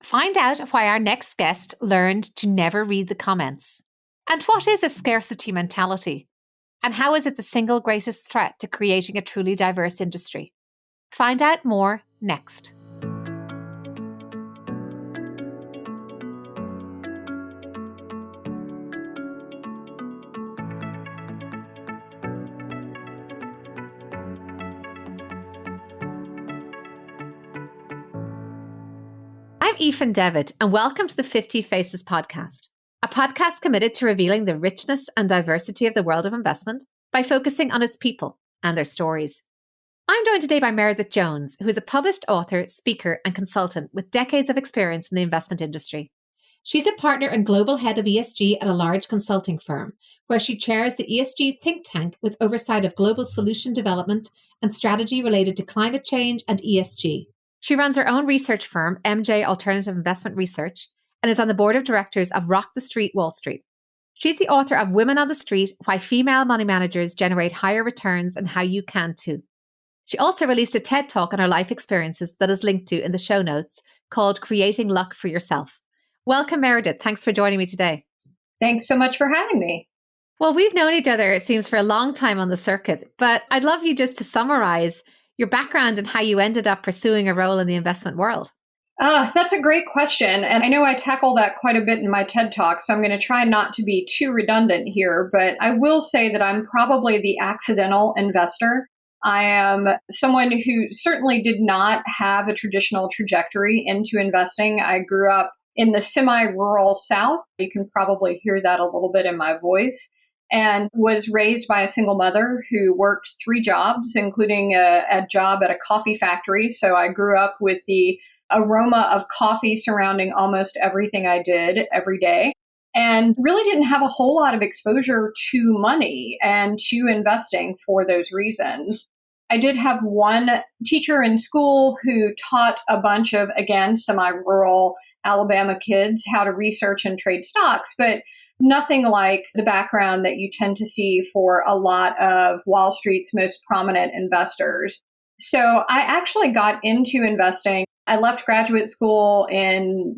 Find out why our next guest learned to never read the comments. And what is a scarcity mentality? And how is it the single greatest threat to creating a truly diverse industry? Find out more next. I'm Aoife Devitt, and welcome to the 50 Faces podcast, a podcast committed to revealing the richness and diversity of the world of investment by focusing on its people and their stories. I'm joined today by Meredith Jones, who is a published author, speaker, and consultant with decades of experience in the investment industry. She's a partner and global head of ESG at a large consulting firm, where she chairs the ESG Think Tank with oversight of global solution development and strategy related to climate change and ESG. She runs her own research firm, MJ Alternative Investment Research, and is on the board of directors of Rock the Street Wall Street. She's the author of Women on the Street, Why Female Money Managers Generate Higher Returns and How You Can Too. She also released a TED Talk on her life experiences that is linked to in the show notes called Creating Luck for Yourself. Welcome, Meredith. Thanks for joining me today. Thanks so much for having me. Well, we've known each other, it seems, for a long time on the circuit, but I'd love you just to summarize your background and how you ended up pursuing a role in the investment world. That's a great question. And I know I tackle that quite a bit in my TED Talk, so I'm going to try not to be too redundant here. But I will say that I'm probably the accidental investor. I am someone who certainly did not have a traditional trajectory into investing. I grew up in the semi-rural South. You can probably hear that a little bit in my voice. And was raised by a single mother who worked 3 jobs, including a job at a coffee factory. So I grew up with the aroma of coffee surrounding almost everything I did every day, and really didn't have a whole lot of exposure to money and to investing for those reasons. I did have one teacher in school who taught a bunch of, again, semi-rural Alabama kids how to research and trade stocks, but nothing like the background that you tend to see for a lot of Wall Street's most prominent investors. So I actually got into investing. I left graduate school in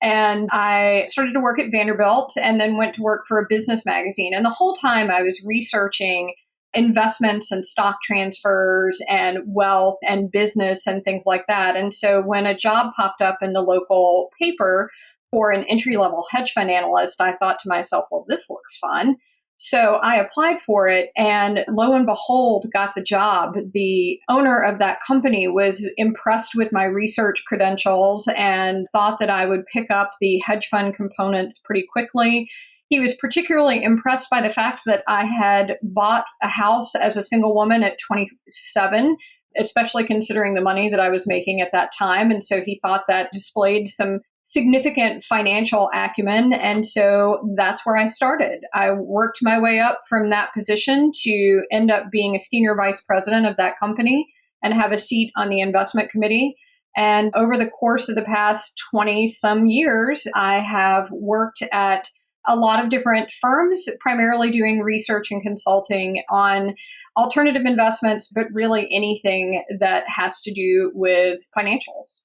and I started to work at Vanderbilt and then went to work for a business magazine. And the whole time I was researching investments and stock transfers and wealth and business and things like that. And so when a job popped up in the local paper for an entry-level hedge fund analyst, I thought to myself, well, this looks fun. So I applied for it and lo and behold, got the job. The owner of that company was impressed with my research credentials and thought that I would pick up the hedge fund components pretty quickly. He was particularly impressed by the fact that I had bought a house as a single woman at 27, especially considering the money that I was making at that time. And so he thought that displayed some significant financial acumen. And so that's where I started. I worked my way up from that position to end up being a senior vice president of that company and have a seat on the investment committee. And over the course of the past 20 some years, I have worked at a lot of different firms, primarily doing research and consulting on alternative investments, but really anything that has to do with financials.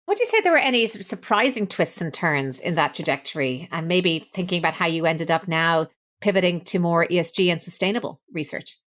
Would you say there were any sort of surprising twists and turns in that trajectory? And maybe thinking about how you ended up now pivoting to more ESG and sustainable research?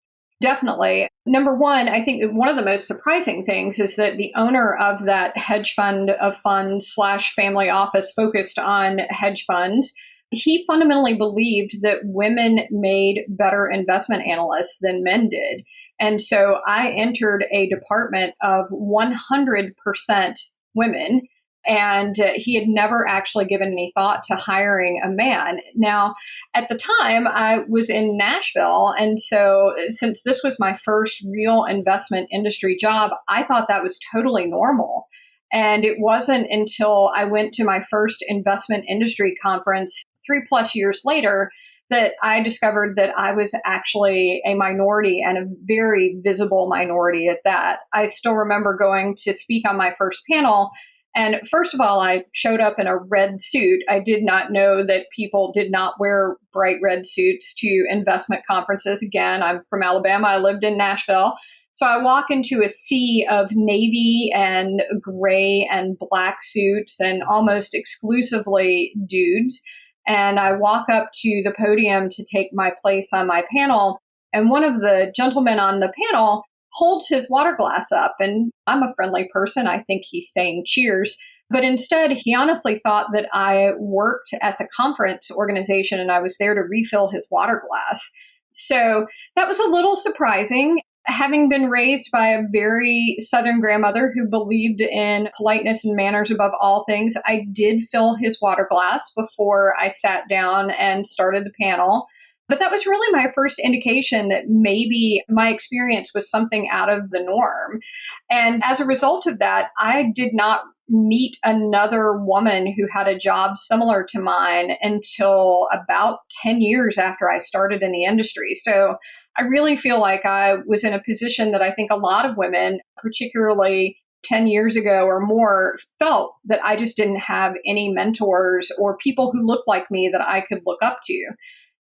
Definitely. Number one, I think one of the most surprising things is that the owner of that hedge fund of funds / family office focused on hedge funds, he fundamentally believed that women made better investment analysts than men did. And so I entered a department of 100% women, and he had never actually given any thought to hiring a man. Now, at the time, I was in Nashville, and so since this was my first real investment industry job, I thought that was totally normal. And it wasn't until I went to my first investment industry conference 3+ years later that I discovered that I was actually a minority and a very visible minority at that. I still remember going to speak on my first panel. And first of all, I showed up in a red suit. I did not know that people did not wear bright red suits to investment conferences. Again, I'm from Alabama. I lived in Nashville. So I walk into a sea of navy and gray and black suits and almost exclusively dudes. And I walk up to the podium to take my place on my panel. And one of the gentlemen on the panel holds his water glass up. And I'm a friendly person. I think he's saying cheers. But instead, he honestly thought that I worked at the conference organization and I was there to refill his water glass. So that was a little surprising. Having been raised by a very Southern grandmother who believed in politeness and manners above all things, I did fill his water glass before I sat down and started the panel. But that was really my first indication that maybe my experience was something out of the norm. And as a result of that, I did not meet another woman who had a job similar to mine until about 10 years after I started in the industry. So I really feel like I was in a position that I think a lot of women, particularly 10 years ago or more, felt that I just didn't have any mentors or people who looked like me that I could look up to.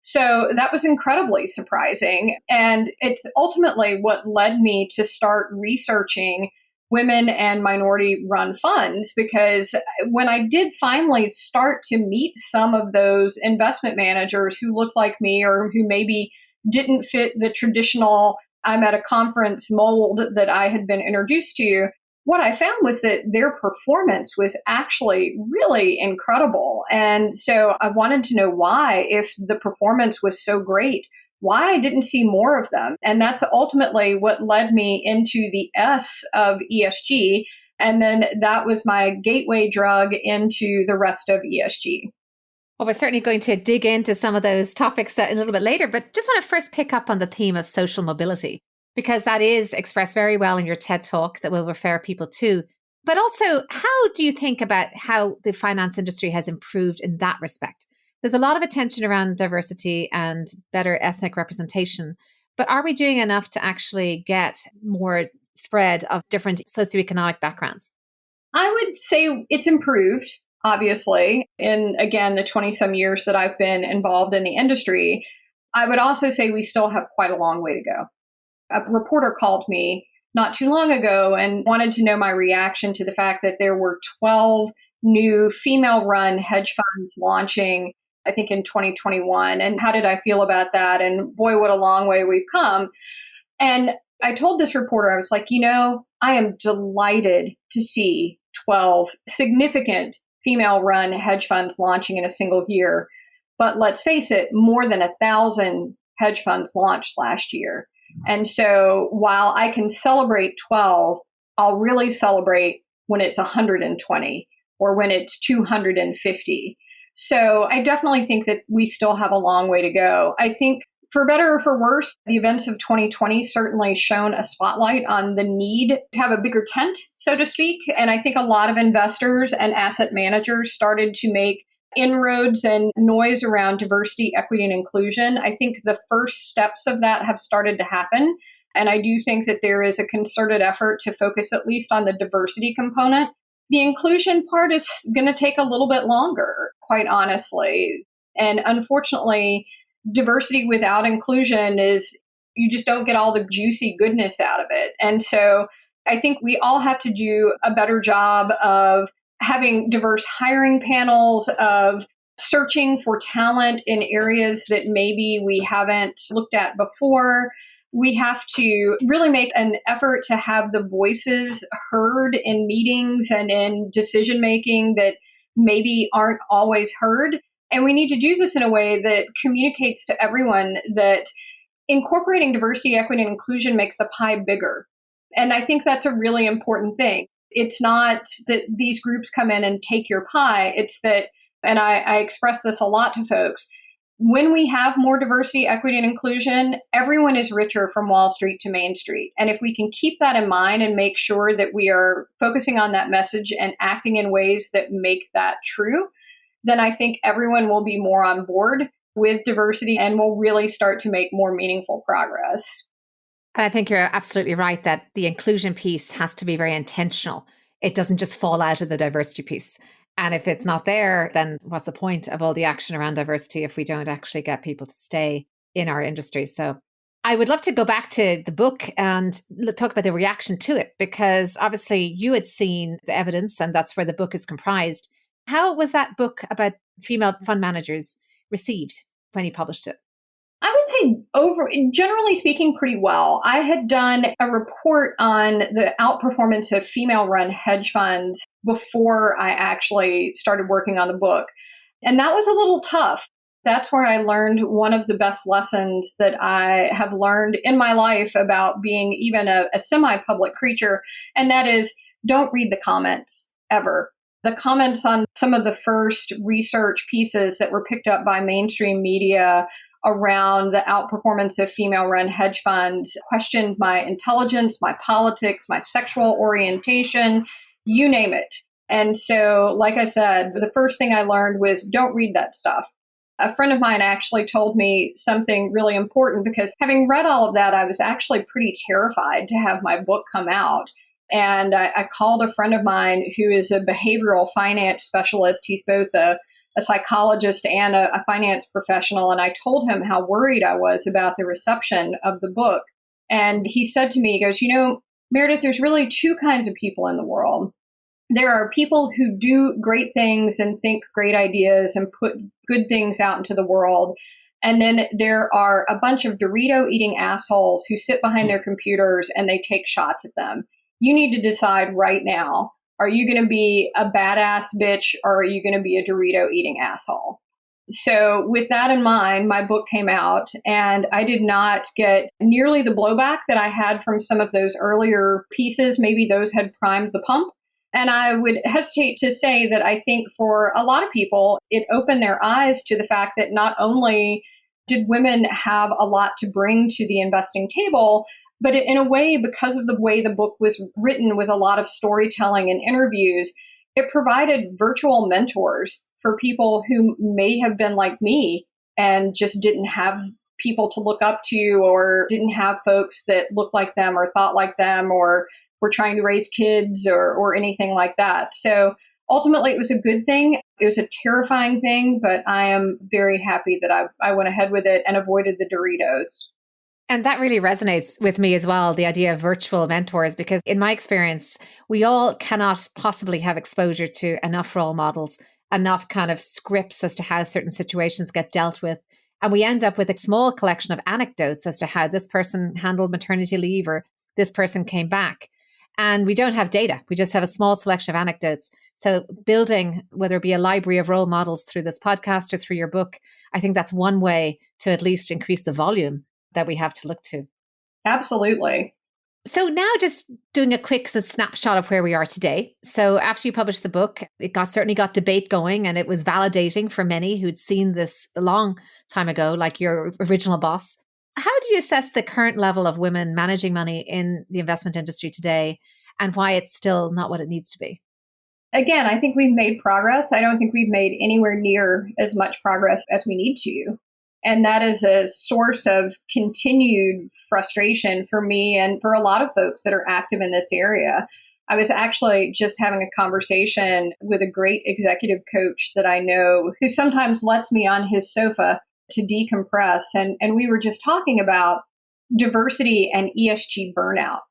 So that was incredibly surprising. And it's ultimately what led me to start researching women and minority run funds, because when I did finally start to meet some of those investment managers who looked like me or who maybe didn't fit the traditional I'm at a conference mold that I had been introduced to, what I found was that their performance was actually really incredible. And so I wanted to know why, if the performance was so great, why I didn't see more of them. And that's ultimately what led me into the S of ESG. And then that was my gateway drug into the rest of ESG. Well, we're certainly going to dig into some of those topics a little bit later, but just want to first pick up on the theme of social mobility, because that is expressed very well in your TED Talk that we'll refer people to. But also, how do you think about how the finance industry has improved in that respect? There's a lot of attention around diversity and better ethnic representation, but are we doing enough to actually get more spread of different socioeconomic backgrounds? I would say it's improved, obviously, in, again, the 20-some years that I've been involved in the industry. I would also say we still have quite a long way to go. A reporter called me not too long ago and wanted to know my reaction to the fact that there were 12 new female-run hedge funds launching, I think, in 2021. And how did I feel about that? And boy, what a long way we've come. And I told this reporter, I was like, I am delighted to see 12 significant female-run hedge funds launching in a single year. But let's face it, more than 1,000 hedge funds launched last year. And so while I can celebrate 12, I'll really celebrate when it's 120 or when it's 250. So I definitely think that we still have a long way to go. I think for better or for worse, the events of 2020 certainly shone a spotlight on the need to have a bigger tent, so to speak. And I think a lot of investors and asset managers started to make inroads and noise around diversity, equity, and inclusion. I think the first steps of that have started to happen. And I do think that there is a concerted effort to focus at least on the diversity component. The inclusion part is going to take a little bit longer, quite honestly. And unfortunately, diversity without inclusion is you just don't get all the juicy goodness out of it. And so I think we all have to do a better job of having diverse hiring panels, of searching for talent in areas that maybe we haven't looked at before. We have to really make an effort to have the voices heard in meetings and in decision making that maybe aren't always heard. And we need to do this in a way that communicates to everyone that incorporating diversity, equity, and inclusion makes the pie bigger. And I think that's a really important thing. It's not that these groups come in and take your pie. It's that, and I express this a lot to folks, when we have more diversity, equity, and inclusion, everyone is richer from Wall Street to Main Street. And if we can keep that in mind and make sure that we are focusing on that message and acting in ways that make that true, then I think everyone will be more on board with diversity and will really start to make more meaningful progress. And I think you're absolutely right that the inclusion piece has to be very intentional. It doesn't just fall out of the diversity piece. And if it's not there, then what's the point of all the action around diversity if we don't actually get people to stay in our industry? So I would love to go back to the book and talk about the reaction to it, because obviously you had seen the evidence and that's where the book is comprised. How was that book about female fund managers received when you published it? I would say generally speaking, pretty well. I had done a report on the outperformance of female-run hedge funds before I actually started working on the book. And that was a little tough. That's where I learned one of the best lessons that I have learned in my life about being even a semi-public creature. And that is, don't read the comments ever. The comments on some of the first research pieces that were picked up by mainstream media around the outperformance of female-run hedge funds questioned my intelligence, my politics, my sexual orientation, you name it. And so, like I said, the first thing I learned was don't read that stuff. A friend of mine actually told me something really important, because having read all of that, I was actually pretty terrified to have my book come out. And I called a friend of mine who is a behavioral finance specialist. He's both a psychologist and a finance professional. And I told him how worried I was about the reception of the book. And he said to me, he goes, Meredith, there's really two kinds of people in the world. There are people who do great things and think great ideas and put good things out into the world. And then there are a bunch of Dorito eating assholes who sit behind their computers and they take shots at them. You need to decide right now, are you going to be a badass bitch or are you going to be a Dorito eating asshole? So with that in mind, my book came out and I did not get nearly the blowback that I had from some of those earlier pieces. Maybe those had primed the pump. And I would hesitate to say that I think for a lot of people, it opened their eyes to the fact that not only did women have a lot to bring to the investing table, but in a way, because of the way the book was written with a lot of storytelling and interviews, it provided virtual mentors for people who may have been like me and just didn't have people to look up to, or didn't have folks that looked like them or thought like them, or were trying to raise kids or anything like that. So ultimately, it was a good thing. It was a terrifying thing, but I am very happy that I went ahead with it and avoided the Doritos. And that really resonates with me as well, the idea of virtual mentors, because in my experience, we all cannot possibly have exposure to enough role models, enough kind of scripts as to how certain situations get dealt with. And we end up with a small collection of anecdotes as to how this person handled maternity leave or this person came back. And we don't have data. We just have a small selection of anecdotes. So building, whether it be a library of role models through this podcast or through your book, I think that's one way to at least increase the volume that we have to look to. Absolutely. So now just doing a quick snapshot of where we are today. So after you published the book, it certainly got debate going, and it was validating for many who'd seen this a long time ago, like your original boss. How do you assess the current level of women managing money in the investment industry today, and why it's still not what it needs to be? Again, I think we've made progress. I don't think we've made anywhere near as much progress as we need to. And that is a source of continued frustration for me and for a lot of folks that are active in this area. I was actually just having a conversation with a great executive coach that I know who sometimes lets me on his sofa to decompress. And we were just talking about diversity and ESG burnout,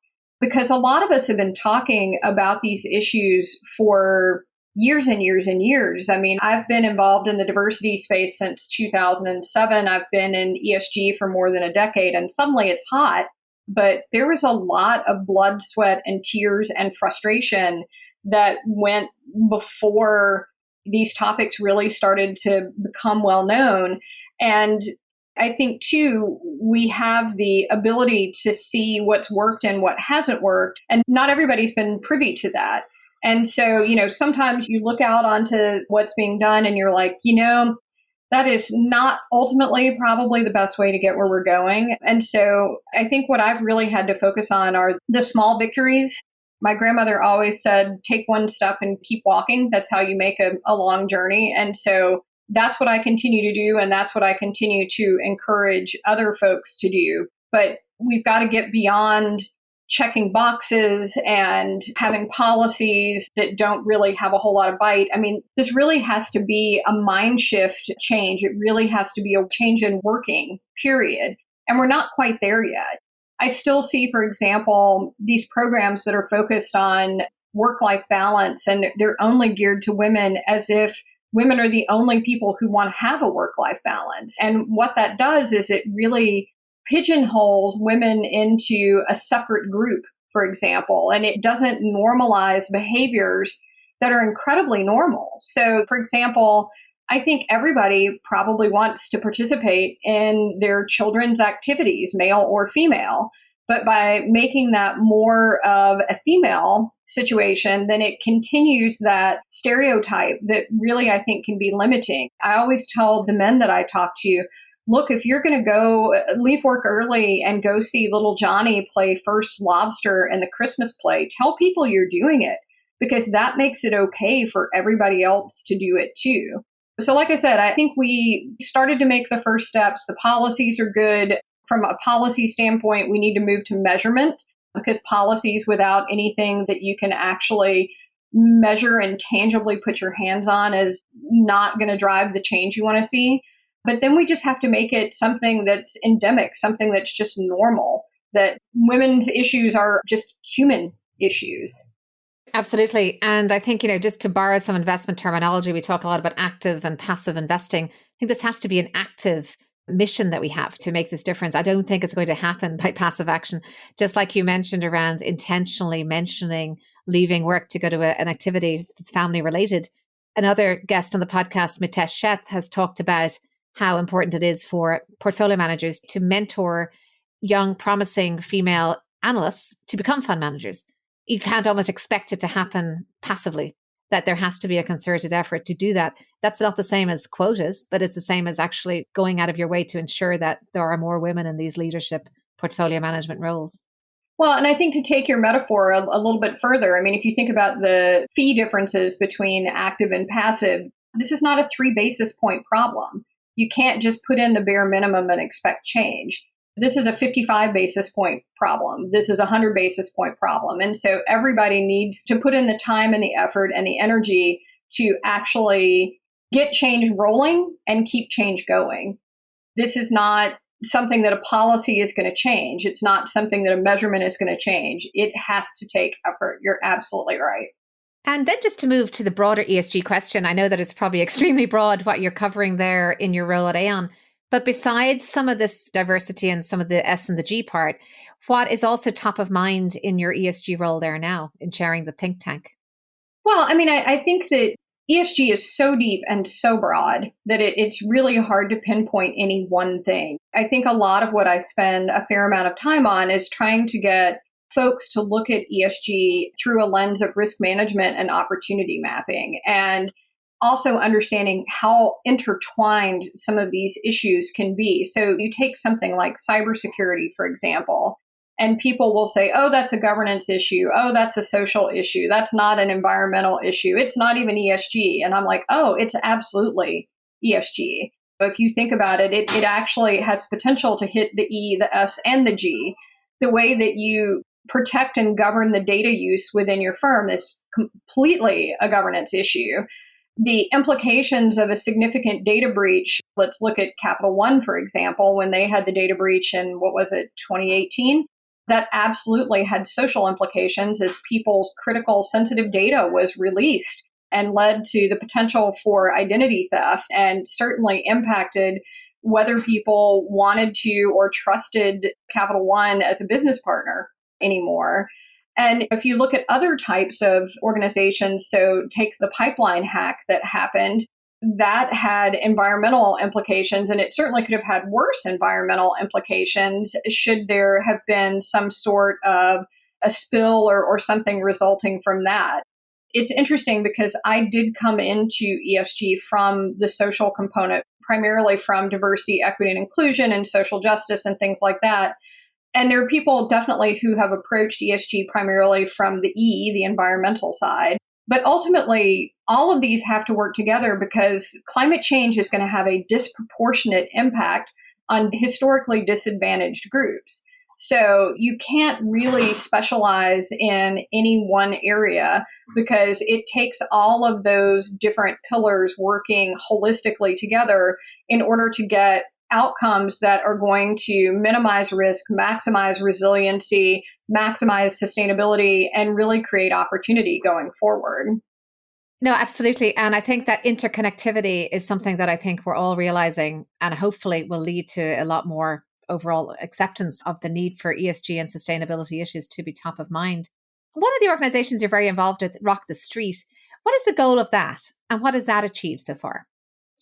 because a lot of us have been talking about these issues for years and years and years. I mean, I've been involved in the diversity space since 2007. I've been in ESG for more than a decade, and suddenly it's hot. But there was a lot of blood, sweat, and tears and frustration that went before these topics really started to become well known. And I think, too, we have the ability to see what's worked and what hasn't worked, and not everybody's been privy to that. And so, sometimes you look out onto what's being done and you're like, that is not ultimately probably the best way to get where we're going. And so I think what I've really had to focus on are the small victories. My grandmother always said, take one step and keep walking. That's how you make a long journey. And so that's what I continue to do. And that's what I continue to encourage other folks to do. But we've got to get beyond checking boxes and having policies that don't really have a whole lot of bite. I mean, this really has to be a mind shift change. It really has to be a change in working, period. And we're not quite there yet. I still see, for example, these programs that are focused on work-life balance, and they're only geared to women as if women are the only people who want to have a work-life balance. And what that does is it really pigeonholes women into a separate group, for example, and it doesn't normalize behaviors that are incredibly normal. So, for example, I think everybody probably wants to participate in their children's activities, male or female. But by making that more of a female situation, then it continues that stereotype that really I think can be limiting. I always tell the men that I talk to, look, if you're going to go leave work early and go see little Johnny play first lobster in the Christmas play, tell people you're doing it because that makes it okay for everybody else to do it too. So like I said, I think we started to make the first steps. The policies are good. From a policy standpoint, we need to move to measurement because policies without anything that you can actually measure and tangibly put your hands on is not going to drive the change you want to see. But then we just have to make it something that's endemic, something that's just normal, that women's issues are just human issues. Absolutely. And I think, just to borrow some investment terminology, we talk a lot about active and passive investing. I think this has to be an active mission that we have to make this difference. I don't think it's going to happen by passive action. Just like you mentioned around intentionally mentioning leaving work to go to an activity that's family related. Another guest on the podcast, Mitesh Sheth, has talked about how important it is for portfolio managers to mentor young, promising female analysts to become fund managers. You can't almost expect it to happen passively, that there has to be a concerted effort to do that. That's not the same as quotas, but it's the same as actually going out of your way to ensure that there are more women in these leadership portfolio management roles. Well, and I think to take your metaphor a little bit further, I mean, if you think about the fee differences between active and passive, this is not a 3 basis point problem. You can't just put in the bare minimum and expect change. This is a 55 basis point problem. This is a 100 basis point problem. And so everybody needs to put in the time and the effort and the energy to actually get change rolling and keep change going. This is not something that a policy is going to change. It's not something that a measurement is going to change. It has to take effort. You're absolutely right. And then just to move to the broader ESG question, I know that it's probably extremely broad what you're covering there in your role at Aon. But besides some of this diversity and some of the S and the G part, what is also top of mind in your ESG role there now in chairing the think tank? Well, I mean, I think that ESG is so deep and so broad that it's really hard to pinpoint any one thing. I think a lot of what I spend a fair amount of time on is trying to get folks to look at ESG through a lens of risk management and opportunity mapping, and also understanding how intertwined some of these issues can be. So you take something like cybersecurity, for example, and people will say, oh, that's a governance issue. Oh, that's a social issue. That's not an environmental issue. It's not even ESG. And I'm like, oh, it's absolutely ESG. If you think about it, it actually has potential to hit the E, the S, and the G. The way that you protect and govern the data use within your firm is completely a governance issue. The implications of a significant data breach, let's look at Capital One, for example, when they had the data breach in, 2018? That absolutely had social implications as people's critical sensitive data was released and led to the potential for identity theft and certainly impacted whether people wanted to or trusted Capital One as a business partner anymore. And if you look at other types of organizations, so take the pipeline hack that happened, that had environmental implications, and it certainly could have had worse environmental implications should there have been some sort of a spill or something resulting from that. It's interesting because I did come into ESG from the social component, primarily from diversity, equity, and inclusion and social justice and things like that. And there are people definitely who have approached ESG primarily from the E, the environmental side. But ultimately, all of these have to work together because climate change is going to have a disproportionate impact on historically disadvantaged groups. So you can't really specialize in any one area because it takes all of those different pillars working holistically together in order to get outcomes that are going to minimize risk, maximize resiliency, maximize sustainability, and really create opportunity going forward. No, absolutely. And I think that interconnectivity is something that I think we're all realizing and hopefully will lead to a lot more overall acceptance of the need for ESG and sustainability issues to be top of mind. One of the organizations you're very involved with, Rock the Street, what is the goal of that? And what has that achieved so far?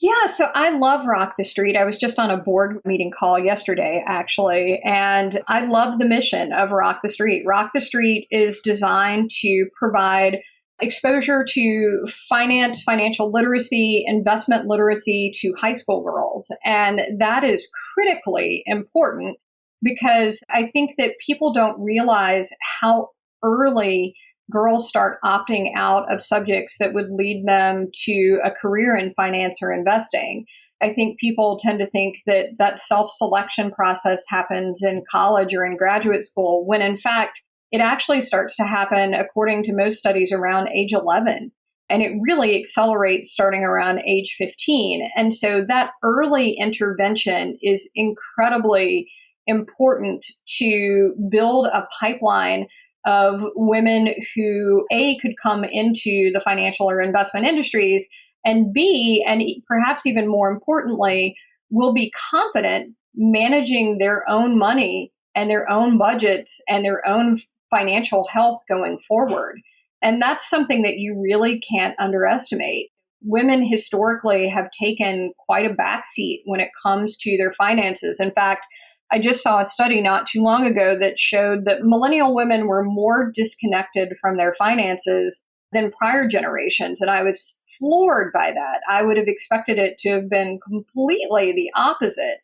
Yeah, so I love Rock the Street. I was just on a board meeting call yesterday, actually, and I love the mission of Rock the Street. Rock the Street is designed to provide exposure to finance, financial literacy, investment literacy to high school girls. And that is critically important because I think that people don't realize how early girls start opting out of subjects that would lead them to a career in finance or investing. I think people tend to think that that self-selection process happens in college or in graduate school, when in fact, it actually starts to happen, according to most studies, around age 11. And it really accelerates starting around age 15. And so that early intervention is incredibly important to build a pipeline of women who, A, could come into the financial or investment industries, and B, and perhaps even more importantly, will be confident managing their own money and their own budgets and their own financial health going forward. And that's something that you really can't underestimate. Women historically have taken quite a backseat when it comes to their finances. In fact, I just saw a study not too long ago that showed that millennial women were more disconnected from their finances than prior generations. And I was floored by that. I would have expected it to have been completely the opposite.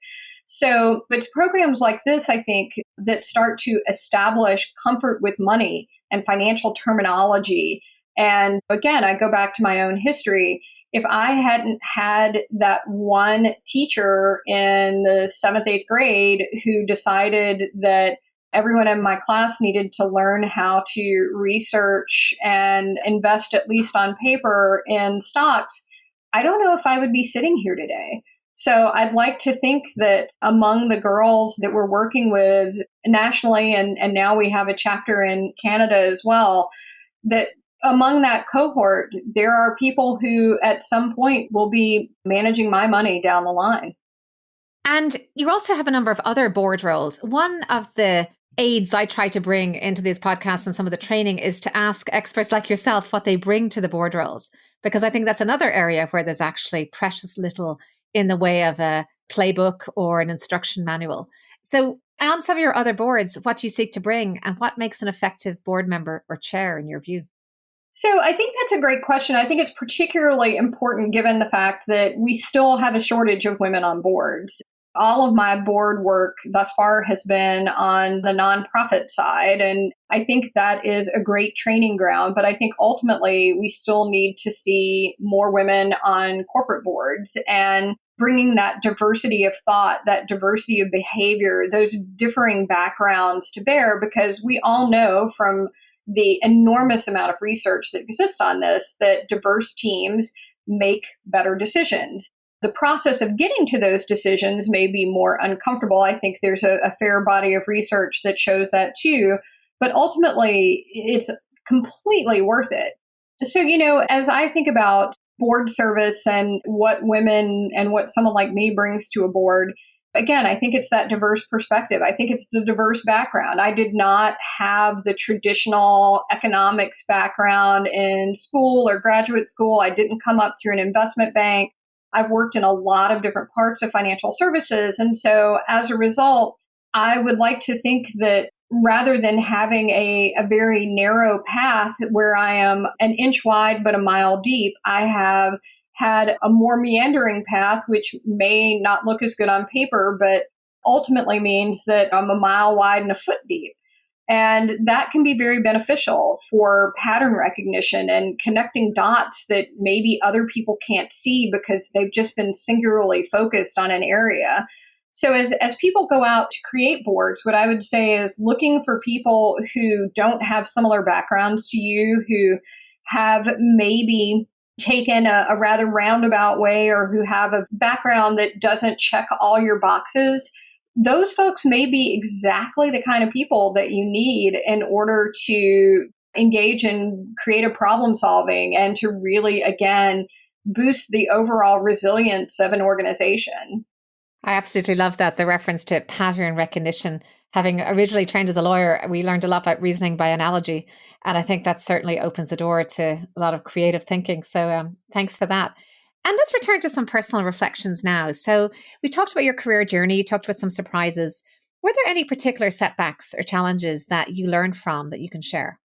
So it's programs like this, I think, that start to establish comfort with money and financial terminology. And again, I go back to my own history. If I hadn't had that one teacher in the 7th, 8th grade who decided that everyone in my class needed to learn how to research and invest, at least on paper, in stocks, I don't know if I would be sitting here today. So I'd like to think that among the girls that we're working with nationally, and now we have a chapter in Canada as well, that among that cohort, there are people who at some point will be managing my money down the line. And you also have a number of other board roles. One of the aids I try to bring into these podcasts and some of the training is to ask experts like yourself what they bring to the board roles, because I think that's another area where there's actually precious little in the way of a playbook or an instruction manual. So on some of your other boards, what do you seek to bring and what makes an effective board member or chair in your view? So I think that's a great question. I think it's particularly important given the fact that we still have a shortage of women on boards. All of my board work thus far has been on the nonprofit side, and I think that is a great training ground. But I think ultimately we still need to see more women on corporate boards and bringing that diversity of thought, that diversity of behavior, those differing backgrounds to bear, because we all know from the enormous amount of research that exists on this that diverse teams make better decisions. The process of getting to those decisions may be more uncomfortable. I think there's a fair body of research that shows that too, but ultimately it's completely worth it. So, as I think about board service and what women and what someone like me brings to a board, again, I think it's that diverse perspective. I think it's the diverse background. I did not have the traditional economics background in school or graduate school. I didn't come up through an investment bank. I've worked in a lot of different parts of financial services. And so as a result, I would like to think that rather than having a very narrow path where I am an inch wide but a mile deep, I have had a more meandering path, which may not look as good on paper, but ultimately means that I'm a mile wide and a foot deep. And that can be very beneficial for pattern recognition and connecting dots that maybe other people can't see because they've just been singularly focused on an area. So as people go out to create boards, what I would say is looking for people who don't have similar backgrounds to you, who have maybe taken a rather roundabout way or who have a background that doesn't check all your boxes, those folks may be exactly the kind of people that you need in order to engage in creative problem solving and to really, again, boost the overall resilience of an organization. I absolutely love that. The reference to pattern recognition. Having originally trained as a lawyer, we learned a lot about reasoning by analogy. And I think that certainly opens the door to a lot of creative thinking. So thanks for that. And let's return to some personal reflections now. So we talked about your career journey, you talked about some surprises. Were there any particular setbacks or challenges that you learned from that you can share?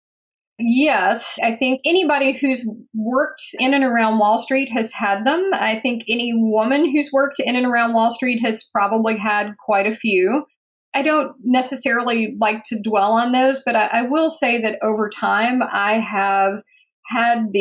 Yes, I think anybody who's worked in and around Wall Street has had them. I think any woman who's worked in and around Wall Street has probably had quite a few. I don't necessarily like to dwell on those, but I will say that over time, I have had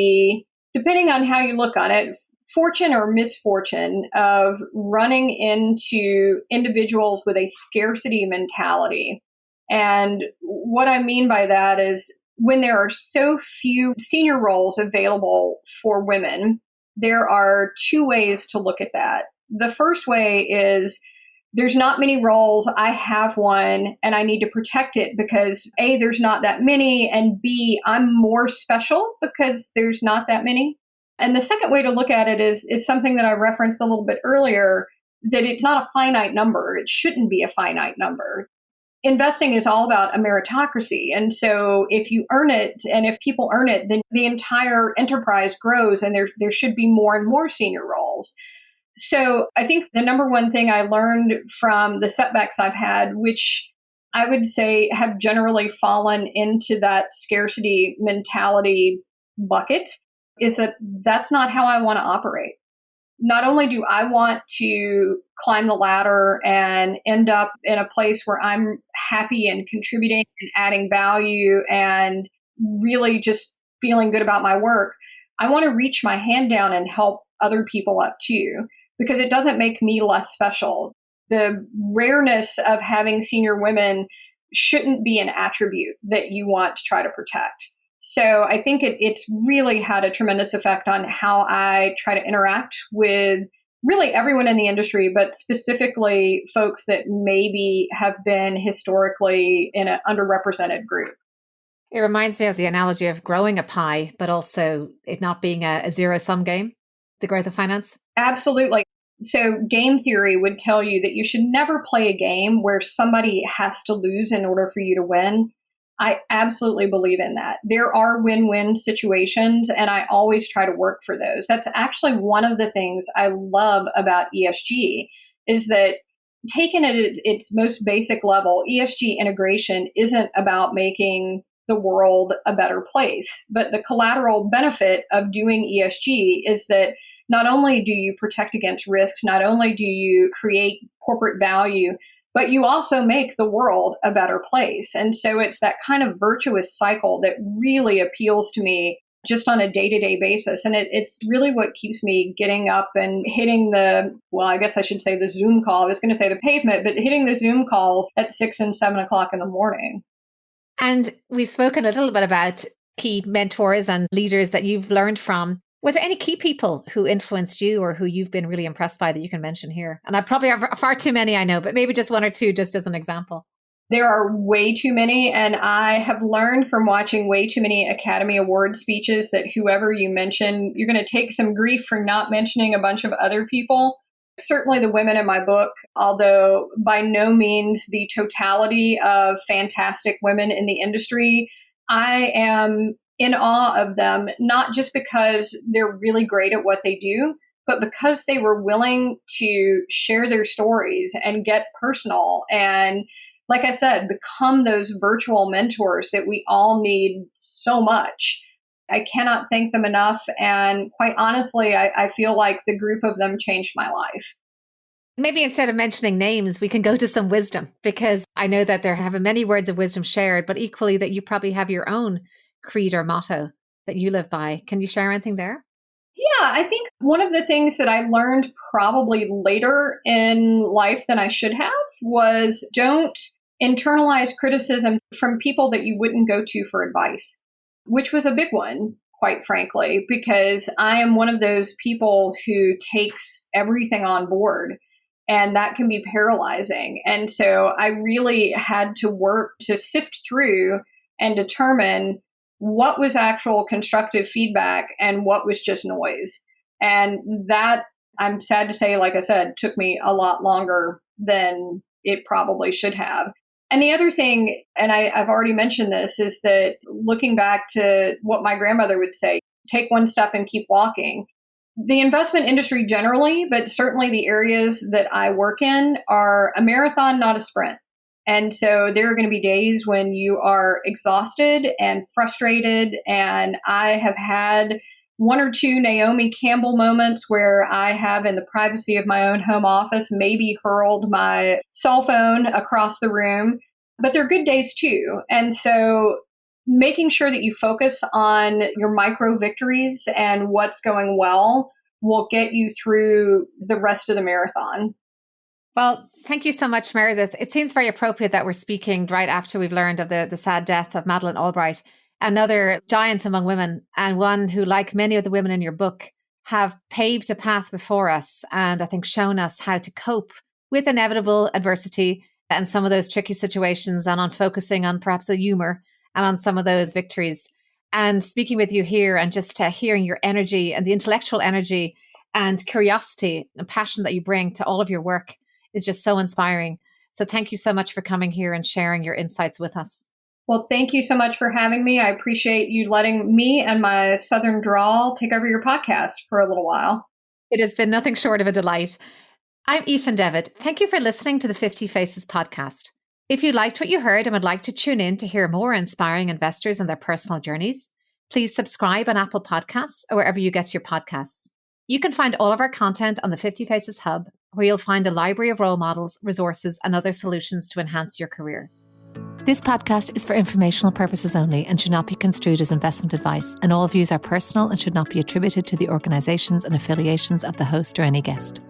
depending on how you look on it, fortune or misfortune of running into individuals with a scarcity mentality. And what I mean by that is when there are so few senior roles available for women, there are two ways to look at that. The first way is there's not many roles. I have one and I need to protect it because A, there's not that many, and B, I'm more special because there's not that many. And the second way to look at it is something that I referenced a little bit earlier, that it's not a finite number. It shouldn't be a finite number. Investing is all about a meritocracy. And so if you earn it and if people earn it, then the entire enterprise grows and there should be more and more senior roles. So I think the number one thing I learned from the setbacks I've had, which I would say have generally fallen into that scarcity mentality bucket, is that that's not how I want to operate. Not only do I want to climb the ladder and end up in a place where I'm happy and contributing and adding value and really just feeling good about my work, I want to reach my hand down and help other people up too, because it doesn't make me less special. The rareness of having senior women shouldn't be an attribute that you want to try to protect. So I think it's really had a tremendous effect on how I try to interact with really everyone in the industry, but specifically folks that maybe have been historically in an underrepresented group. It reminds me of the analogy of growing a pie, but also it not being a zero-sum game, the growth of finance. Absolutely. So game theory would tell you that you should never play a game where somebody has to lose in order for you to win. I absolutely believe in that. There are win-win situations, and I always try to work for those. That's actually one of the things I love about ESG is that taken at its most basic level, ESG integration isn't about making the world a better place, but the collateral benefit of doing ESG is that not only do you protect against risks, not only do you create corporate value, but you also make the world a better place. And so it's that kind of virtuous cycle that really appeals to me just on a day-to-day basis. And it's really what keeps me getting up and hitting I guess I should say the Zoom call. I was going to say the pavement, but hitting the Zoom calls at 6 and 7 o'clock in the morning. And we've spoken a little bit about key mentors and leaders that you've learned from. Were there any key people who influenced you or who you've been really impressed by that you can mention here? And I probably have far too many, I know, but maybe just one or two just as an example. There are way too many, and I have learned from watching way too many Academy Award speeches that whoever you mention, you're going to take some grief for not mentioning a bunch of other people. Certainly the women in my book, although by no means the totality of fantastic women in the industry, I am in awe of them, not just because they're really great at what they do, but because they were willing to share their stories and get personal and, like I said, become those virtual mentors that we all need so much. I cannot thank them enough. And quite honestly, I feel like the group of them changed my life. Maybe instead of mentioning names, we can go to some wisdom, because I know that there have been many words of wisdom shared, but equally that you probably have your own creed or motto that you live by. Can you share anything there? Yeah, I think one of the things that I learned probably later in life than I should have was don't internalize criticism from people that you wouldn't go to for advice, which was a big one. quite frankly, because I am one of those people who takes everything on board. And that can be paralyzing. And so I really had to work to sift through and determine what was actual constructive feedback and what was just noise. And that, I'm sad to say, like I said, took me a lot longer than it probably should have. And the other thing, and I've already mentioned this, is that looking back to what my grandmother would say, take one step and keep walking. The investment industry generally, but certainly the areas that I work in, are a marathon, not a sprint. And so there are going to be days when you are exhausted and frustrated. And I have had one or two Naomi Campbell moments where I have, in the privacy of my own home office, maybe hurled my cell phone across the room. But they're good days too. And so making sure that you focus on your micro victories and what's going well will get you through the rest of the marathon. Well, thank you so much, Meredith. It seems very appropriate that we're speaking right after we've learned of the sad death of Madeleine Albright, another giant among women, and one who, like many of the women in your book, have paved a path before us and I think shown us how to cope with inevitable adversity and some of those tricky situations, and on focusing on perhaps the humor and on some of those victories. And speaking with you here and just hearing your energy and the intellectual energy and curiosity and passion that you bring to all of your work is just so inspiring. So thank you so much for coming here and sharing your insights with us. Well, thank you so much for having me. I appreciate you letting me and my Southern drawl take over your podcast for a little while. It has been nothing short of a delight. I'm Aoife Devitt. Thank you for listening to the 50 Faces podcast. If you liked what you heard and would like to tune in to hear more inspiring investors and their personal journeys, please subscribe on Apple Podcasts or wherever you get your podcasts. You can find all of our content on the 50 Faces Hub, where you'll find a library of role models, resources, and other solutions to enhance your career. This podcast is for informational purposes only and should not be construed as investment advice, and all views are personal and should not be attributed to the organizations and affiliations of the host or any guest.